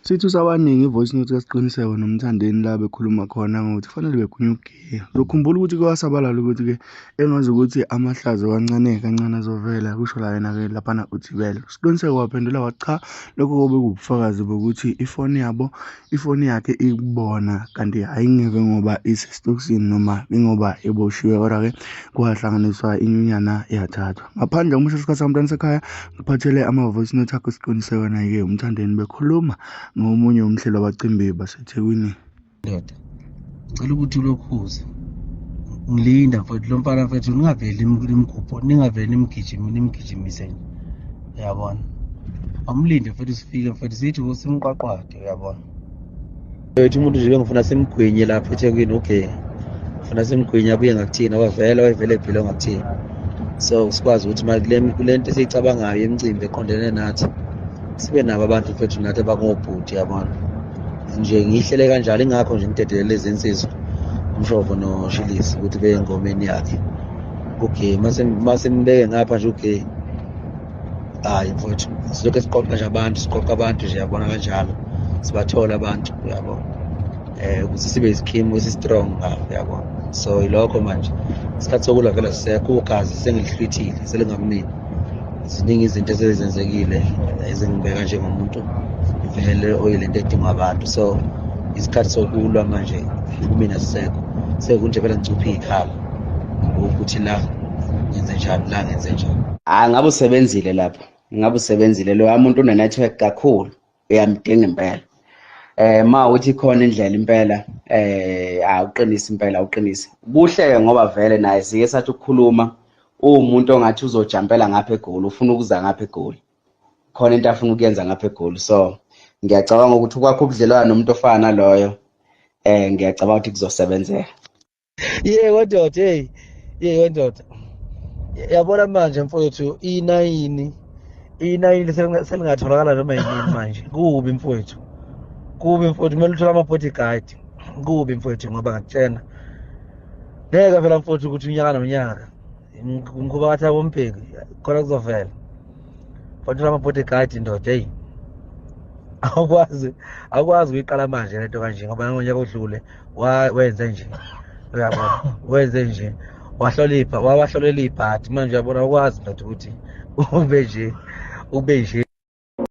Sithi usabaningi i-voice note kasiqiniseko nomthandeni la bekhuluma khona ngokuthi kufanele begwinye ukugiya. Uzokhumbula ukuthi kwasabalala ukuthi-ke engazi ukuthi amahlazo kancane kancane azovela kusho la yena-ke laphana uthibele. Isiqiniseko waphendula wathi cha, lokho kube kubufakazi bokuthi ifoni yakhe ikubona kanti hhayi ngeve ngoba isesitokisini noma ingoba iboshiwe, kodwa-ke kwahlanganiswa inyunyana yathathwa. Ngaphandle komusho isikhathi samntwana sekhaya, ngiphathele ama-voice note akho isiqiniseko naye-ke umthandeni bekhuluma ngomunye umhlelo wabacimbi baseThekwini. Ndoda, ngicela ukuthi ulokhuze ngilinda mfowethu lo mfana mfethu, ningaveli nimgubho, ningaveli nimgijimise nje, uyabona. Amlinde mfethu sifike mfethu sithi simqwaqwade, uyabona. Mfethu umuntu nje bengifuna simgwinye lapha eThekwini, okay, ngifuna simgwinye abuye ngakuthina, wayevele ephile ngakuthina. So sikwazi ukuthi kule nto esiyicabangayo emcimbi eqondene nathi sibe nabo abantu mfethu nathi abangobhuti, yabona. Nje ngihlele kanjalo, ingakho nje ngidedele lezi insizwa umshofo noShilisi ukuthi beye engomeni yakhe. Okay, mase mbeke ngapha nje, okay, hayi mfowethu silokhu siqoqa nje abantu, siqoqa abantu nje, yabona, kanjalo sibathola abantu, uyabona, ukuthi sibe isikhimu esi-strong ngapha, yabona. So ilokho manje isikhathi sokulwa vele sisekho, ugazi sengilihlwithile selingamnini. Ziningi izinto esezenzekile ezingibeka njengomuntu vele oyilento edinga abantu. So isikhathi sokulwa manje kumina sisekho, sekunje vele ngicuphe ikhala ukuthi la ngenze njani, la ngenze njani. Ngabe usebenzile lapho, ngabe usebenzile lo umuntu une-network kakhulu, uyamdinga impela. Ma uthi khona indlela impela, awuqinise impela, awuqinise. Kuhle ngoba vele naye sike sathi ukukhuluma umuntu ongathi uzojampela ngapha eGoli, ufuna ukuza ngapha eGoli, khona into afuna ukuyenza ngapha eGoli. So ngiyacabanga ukuthi ukwakho ubudlelwano nomuntu ofana naloyo, ngiyacabanga ukuthi kuzosebenzela. Wendoda, wendoda, yabona manje mfowethu, i9 selingatholakala noma yini manje. Kubi mfowethu, kubi mfowethu, kumele uthole ama-bodyguard. Kubi mfowethu, ngoba ngakutshena ngeke vela mfowethu ukuthi unyaka nonyaka ngikuba ngathi abombheki khona kuzovela. Mfowethu ama-bodyguard ndoda, akwazi ukuyiqala manje lento kanje, ngoba ngonyaka odlule wenze nje, uyabona, wenze nje, wahlolela ibhadi manje, uyabona, akwazi ndoda ukuthi ube nje